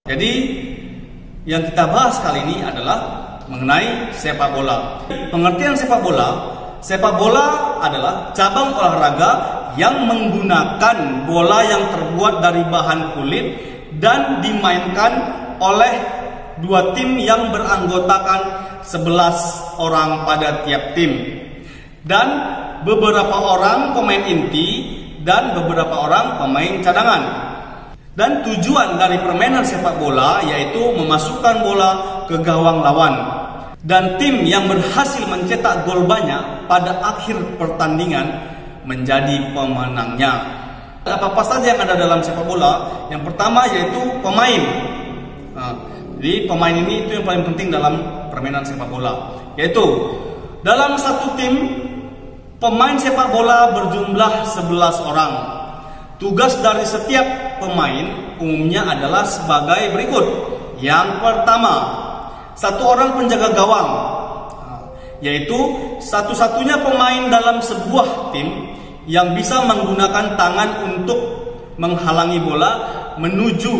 Jadi yang kita bahas kali ini adalah mengenai sepak bola. Pengertian sepak bola adalah cabang olahraga yang menggunakan bola yang terbuat dari bahan kulit dan dimainkan oleh dua tim yang beranggotakan 11 orang pada tiap tim, dan beberapa orang pemain inti dan beberapa orang pemain cadangan. Dan tujuan dari permainan sepak bola yaitu memasukkan bola ke gawang lawan, dan tim yang berhasil mencetak gol banyak pada akhir pertandingan menjadi pemenangnya. Apa saja yang ada dalam sepak bola? Yang pertama yaitu pemain. Jadi pemain ini itu yang paling penting dalam permainan sepak bola, yaitu dalam satu tim pemain sepak bola berjumlah 11 orang. Tugas dari setiap pemain umumnya adalah sebagai berikut. Yang pertama, satu orang penjaga gawang, yaitu satu-satunya pemain dalam sebuah tim yang bisa menggunakan tangan untuk menghalangi bola menuju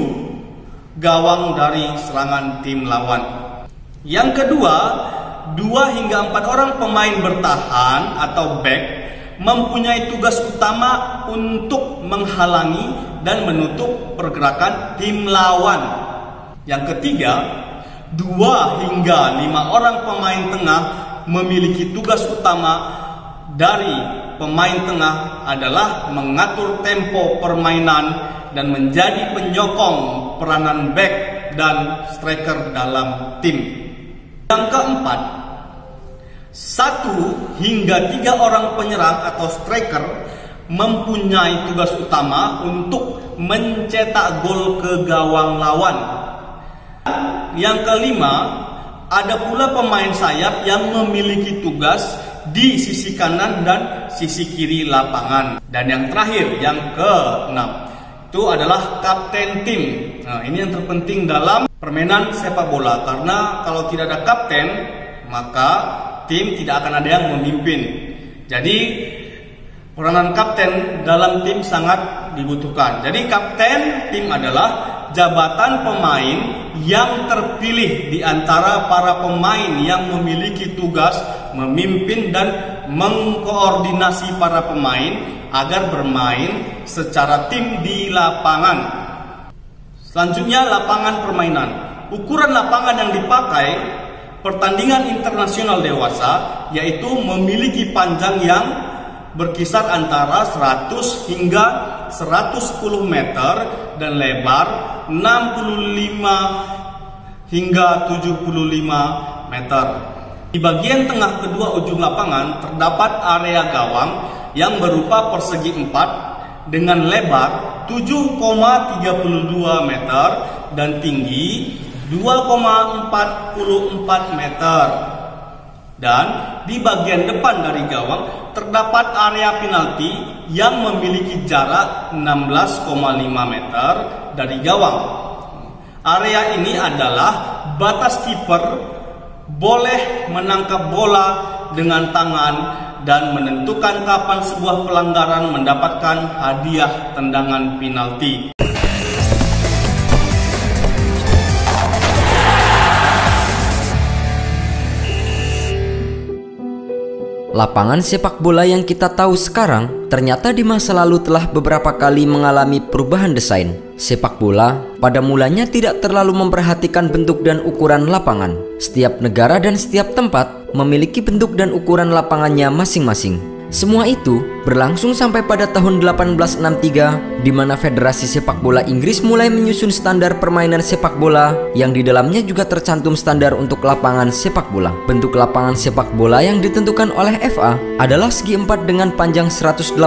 gawang dari serangan tim lawan. Yang kedua, 2 hingga 4 orang pemain bertahan atau back mempunyai tugas utama untuk menghalangi dan menutup pergerakan tim lawan. Yang ketiga, 2 hingga 5 orang pemain tengah memiliki tugas utama dari pemain tengah adalah mengatur tempo permainan dan menjadi penyokong peranan back dan striker dalam tim. Yang keempat, 1 hingga 3 orang penyerang atau striker mempunyai tugas utama untuk mencetak gol ke gawang lawan. Yang kelima, ada pula pemain sayap yang memiliki tugas di sisi kanan dan sisi kiri lapangan. Dan yang terakhir, yang ke-6, itu adalah kapten tim. Nah, ini yang terpenting dalam permainan sepak bola, karena kalau tidak ada kapten, maka tim tidak akan ada yang memimpin. Jadi peranan kapten dalam tim sangat dibutuhkan. Jadi kapten tim adalah jabatan pemain yang terpilih di antara para pemain yang memiliki tugas memimpin dan mengkoordinasi para pemain agar bermain secara tim di lapangan. Selanjutnya, lapangan permainan. Ukuran lapangan yang dipakai pertandingan internasional dewasa yaitu memiliki panjang yang berkisar antara 100 hingga 110 meter dan lebar 65 hingga 75 meter. Di bagian tengah kedua ujung lapangan terdapat area gawang yang berupa persegi 4 dengan lebar 7,32 meter dan tinggi 2,44 meter. Dan di bagian depan dari gawang terdapat area penalti yang memiliki jarak 16,5 meter dari gawang. Area ini adalah batas kiper boleh menangkap bola dengan tangan dan menentukan kapan sebuah pelanggaran mendapatkan hadiah tendangan penalti. Lapangan sepak bola yang kita tahu sekarang ternyata di masa lalu telah beberapa kali mengalami perubahan desain. Sepak bola pada mulanya tidak terlalu memperhatikan bentuk dan ukuran lapangan. Setiap negara dan setiap tempat memiliki bentuk dan ukuran lapangannya masing-masing. Semua itu berlangsung sampai pada tahun 1863 di mana Federasi Sepak Bola Inggris mulai menyusun standar permainan sepak bola yang di dalamnya juga tercantum standar untuk lapangan sepak bola. Bentuk lapangan sepak bola yang ditentukan oleh FA adalah segi 4 dengan panjang 180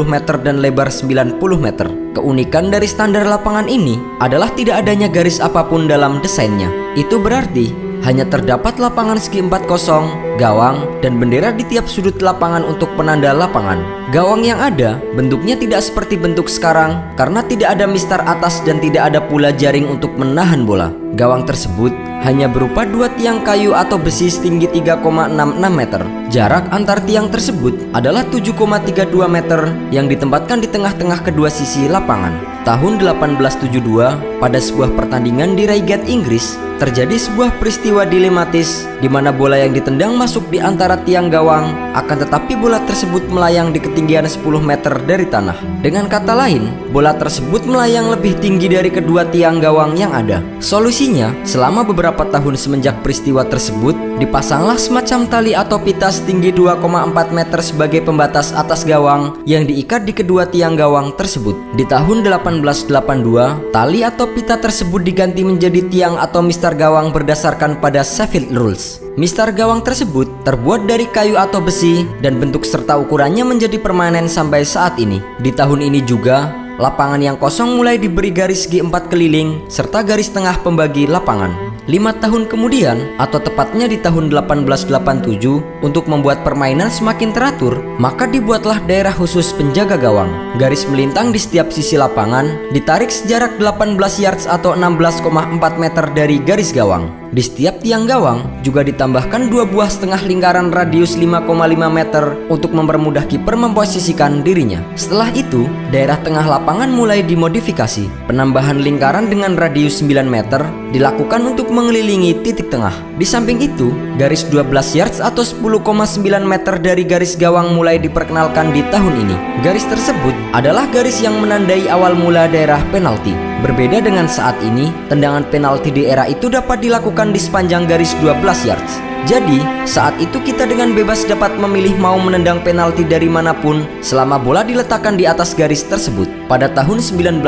meter dan lebar 90 meter. Keunikan dari standar lapangan ini adalah tidak adanya garis apapun dalam desainnya. Itu berarti hanya terdapat lapangan segi 4 kosong gawang, dan bendera di tiap sudut lapangan untuk penanda lapangan. Gawang yang ada bentuknya tidak seperti bentuk sekarang karena tidak ada mistar atas dan tidak ada pula jaring untuk menahan bola. Gawang tersebut hanya berupa dua tiang kayu atau besi setinggi 3,66 meter. Jarak antar tiang tersebut adalah 7,32 meter yang ditempatkan di tengah-tengah kedua sisi lapangan. Tahun 1872, pada sebuah pertandingan di Reigate, Inggris, terjadi sebuah peristiwa dilematis di mana bola yang ditendang masuk di antara tiang gawang, akan tetapi bola tersebut melayang di ketinggian 10 meter dari tanah. Dengan kata lain, bola tersebut melayang lebih tinggi dari kedua tiang gawang yang ada. Solusinya, selama beberapa tahun semenjak peristiwa tersebut, dipasanglah semacam tali atau pita setinggi 2,4 meter sebagai pembatas atas gawang yang diikat di kedua tiang gawang tersebut. Di tahun 1882, tali atau pita tersebut diganti menjadi tiang atau mistar gawang berdasarkan pada Sheffield Rules. Mistar gawang tersebut terbuat dari kayu atau besi dan bentuk serta ukurannya menjadi permanen sampai saat ini. Di tahun ini juga, lapangan yang kosong mulai diberi garis segi 4 keliling serta garis tengah pembagi lapangan. 5 tahun kemudian, atau tepatnya di tahun 1887, untuk membuat permainan semakin teratur, maka dibuatlah daerah khusus penjaga gawang. Garis melintang di setiap sisi lapangan ditarik sejarak 18 yards atau 16,4 meter dari garis gawang. Di setiap tiang gawang juga ditambahkan 2 buah setengah lingkaran radius 5,5 meter untuk mempermudah kiper memposisikan dirinya. Setelah itu, daerah tengah lapangan mulai dimodifikasi. Penambahan lingkaran dengan radius 9 meter dilakukan untuk mengelilingi titik tengah. Di samping itu, garis 12 yards atau 10,9 meter dari garis gawang mulai diperkenalkan di tahun ini. Garis tersebut adalah garis yang menandai awal mula daerah penalti. Berbeda dengan saat ini, tendangan penalti di era itu dapat dilakukan di sepanjang garis 12 yards. Jadi, saat itu kita dengan bebas dapat memilih mau menendang penalti dari manapun selama bola diletakkan di atas garis tersebut. Pada tahun 1902,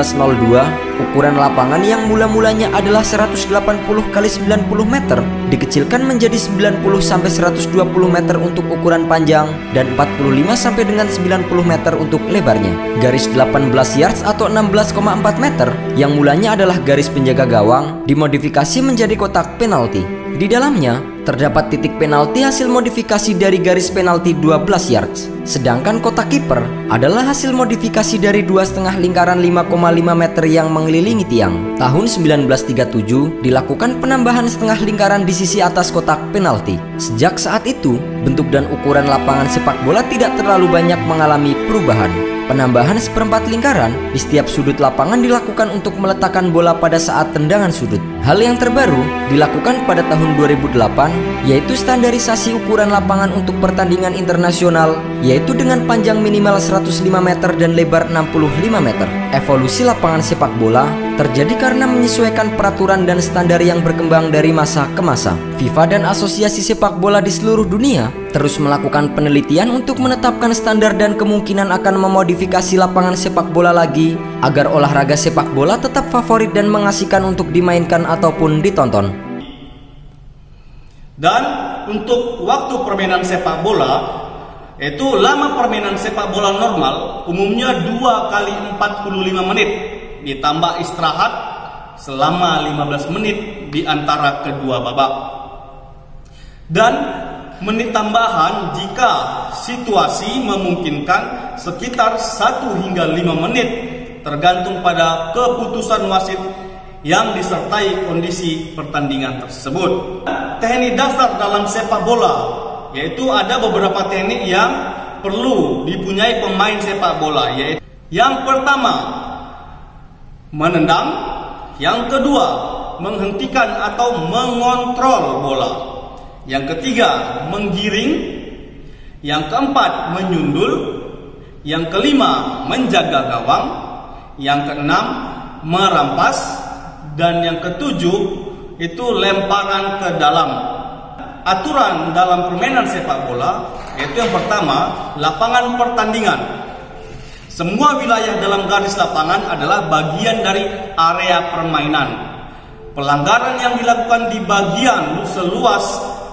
ukuran lapangan yang mula-mulanya adalah 180 x 90 meter dikecilkan menjadi 90 sampai 120 meter untuk ukuran panjang dan 45 sampai dengan 90 meter untuk lebarnya. Garis 18 yards atau 16,4 meter yang mulanya adalah garis penjaga gawang dimodifikasi menjadi kotak penalti. Di dalamnya terdapat titik penalti hasil modifikasi dari garis penalti 12 yards. Sedangkan kotak kiper adalah hasil modifikasi dari 2,5 lingkaran 5,5 meter yang mengelilingi tiang. Tahun 1937 dilakukan penambahan setengah lingkaran di sisi atas kotak penalti. Sejak saat itu, bentuk dan ukuran lapangan sepak bola tidak terlalu banyak mengalami perubahan. Penambahan seperempat lingkaran di setiap sudut lapangan dilakukan untuk meletakkan bola pada saat tendangan sudut. Hal yang terbaru dilakukan pada tahun 2008, yaitu standarisasi ukuran lapangan untuk pertandingan internasional, yaitu dengan panjang minimal 105 meter dan lebar 65 meter. Evolusi lapangan sepak bola terjadi karena menyesuaikan peraturan dan standar yang berkembang dari masa ke masa. FIFA dan asosiasi sepak bola di seluruh dunia terus melakukan penelitian untuk menetapkan standar dan kemungkinan akan memodifikasi lapangan sepak bola lagi agar olahraga sepak bola tetap favorit dan mengasihkan untuk dimainkan ataupun ditonton. Dan untuk waktu permainan sepak bola, itu lama permainan sepak bola normal umumnya 2 kali 45 menit ditambah istirahat selama 15 menit di antara kedua babak. Dan menit tambahan jika situasi memungkinkan sekitar 1 hingga 5 menit tergantung pada keputusan wasit yang disertai kondisi pertandingan tersebut. Teknik dasar dalam sepak bola, yaitu ada beberapa teknik yang perlu dipunyai pemain sepak bola, yaitu yang pertama menendang, yang kedua menghentikan atau mengontrol bola, yang ketiga menggiring, yang keempat menyundul, yang kelima menjaga gawang, yang keenam merampas, dan yang ketujuh itu lemparan ke dalam. Aturan dalam permainan sepak bola yaitu yang pertama, lapangan pertandingan. Semua wilayah dalam garis lapangan adalah bagian dari area permainan. Pelanggaran yang dilakukan di bagian seluas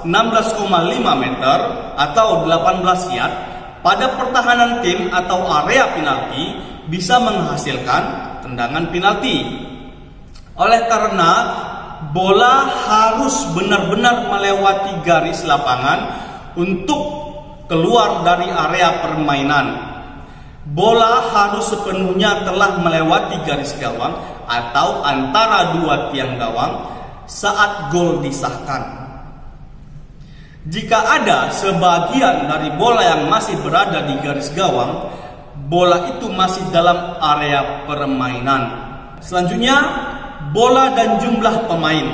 16,5 meter atau 18 yard pada pertahanan tim atau area penalti bisa menghasilkan tendangan penalti. Oleh karena bola harus benar-benar melewati garis lapangan untuk keluar dari area permainan. Bola harus sepenuhnya telah melewati garis gawang atau antara dua tiang gawang saat gol disahkan. Jika ada sebagian dari bola yang masih berada di garis gawang, bola itu masih dalam area permainan. Selanjutnya, bola dan jumlah pemain.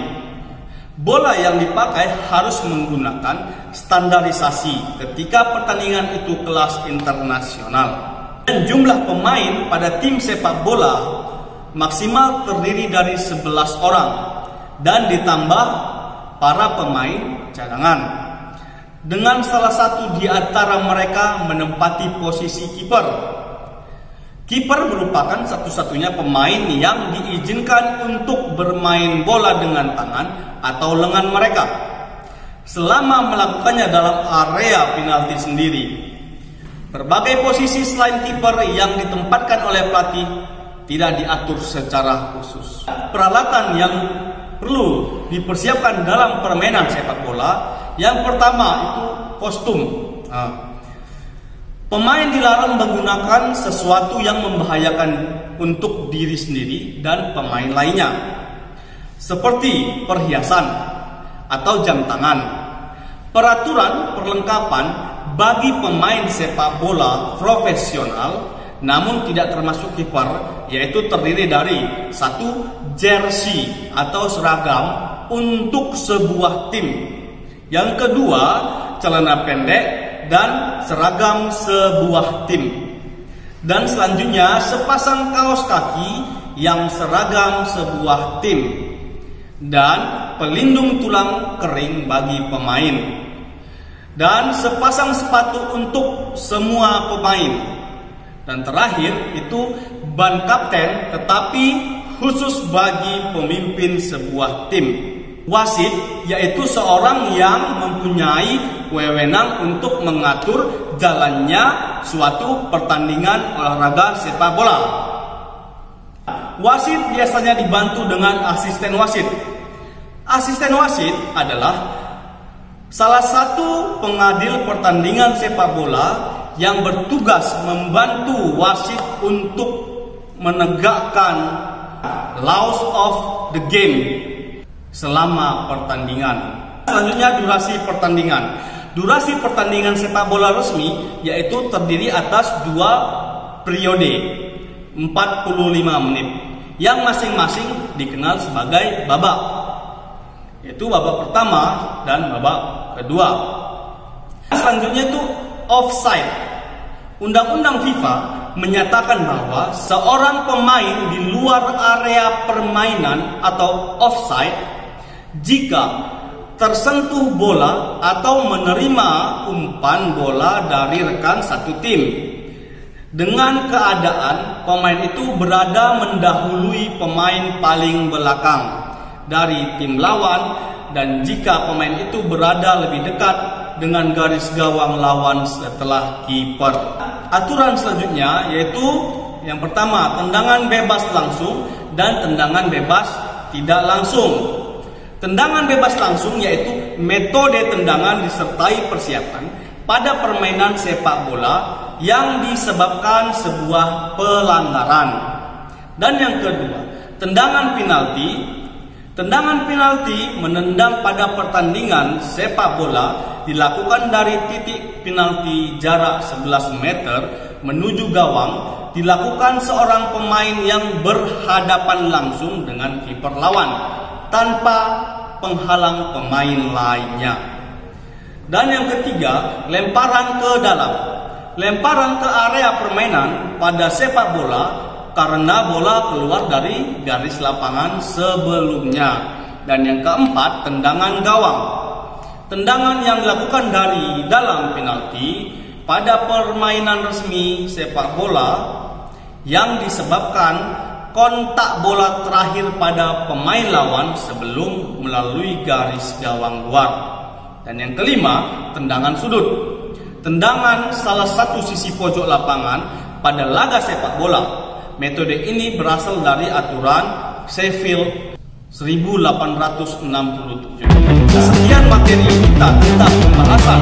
Bola yang dipakai harus menggunakan standarisasi ketika pertandingan itu kelas internasional. Dan jumlah pemain pada tim sepak bola maksimal terdiri dari 11 orang dan ditambah para pemain cadangan, dengan salah satu di antara mereka menempati posisi kiper. Kiper merupakan satu-satunya pemain yang diizinkan untuk bermain bola dengan tangan atau lengan mereka selama melakukannya dalam area penalti sendiri. Berbagai posisi selain kiper yang ditempatkan oleh pelatih tidak diatur secara khusus. Peralatan yang perlu dipersiapkan dalam permainan sepak bola, yang pertama itu kostum. Pemain dilarang menggunakan sesuatu yang membahayakan untuk diri sendiri dan pemain lainnya, seperti perhiasan atau jam tangan. Peraturan perlengkapan bagi pemain sepak bola profesional namun tidak termasuk kiper, yaitu terdiri dari 1. Jersey atau seragam untuk sebuah tim. Yang kedua, celana pendek dan seragam sebuah tim. Dan selanjutnya, sepasang kaos kaki yang seragam sebuah tim. Dan pelindung tulang kering bagi pemain. Dan sepasang sepatu untuk semua pemain. Dan terakhir itu ban kapten, tetapi khusus bagi pemimpin sebuah tim. Wasit yaitu seorang yang mempunyai wewenang untuk mengatur jalannya suatu pertandingan olahraga sepak bola. Wasit biasanya dibantu dengan asisten wasit. Asisten wasit adalah salah satu pengadil pertandingan sepak bola yang bertugas membantu wasit untuk menegakkan laws of the game selama pertandingan. Selanjutnya, durasi pertandingan. Durasi pertandingan sepak bola resmi yaitu terdiri atas 2 periode 45 menit yang masing-masing dikenal sebagai babak, yaitu babak pertama dan babak kedua. Selanjutnya itu offside. Undang-undang FIFA menyatakan bahwa seorang pemain di luar area permainan atau offside jika tersentuh bola atau menerima umpan bola dari rekan satu tim dengan keadaan pemain itu berada mendahului pemain paling belakang dari tim lawan, dan jika pemain itu berada lebih dekat dengan garis gawang lawan setelah kiper. Aturan selanjutnya yaitu yang pertama, tendangan bebas langsung dan tendangan bebas tidak langsung. Tendangan bebas langsung yaitu metode tendangan disertai persiapan pada permainan sepak bola yang disebabkan sebuah pelanggaran. Dan yang kedua, tendangan penalti. Tendangan penalti menendang pada pertandingan sepak bola dilakukan dari titik penalti jarak 11 meter menuju gawang, dilakukan seorang pemain yang berhadapan langsung dengan kiper lawan tanpa penghalang pemain lainnya. Dan yang ketiga, lemparan ke dalam. Lemparan ke area permainan pada sepak bola karena bola keluar dari garis lapangan sebelumnya. Dan yang keempat, tendangan gawang. Tendangan yang dilakukan dari dalam penalti pada permainan resmi sepak bola yang disebabkan kontak bola terakhir pada pemain lawan sebelum melalui garis gawang luar. Dan yang kelima, tendangan sudut. Tendangan salah satu sisi pojok lapangan pada laga sepak bola. Metode ini berasal dari aturan Sheffield 1867. Sekian materi kita tentang pembahasan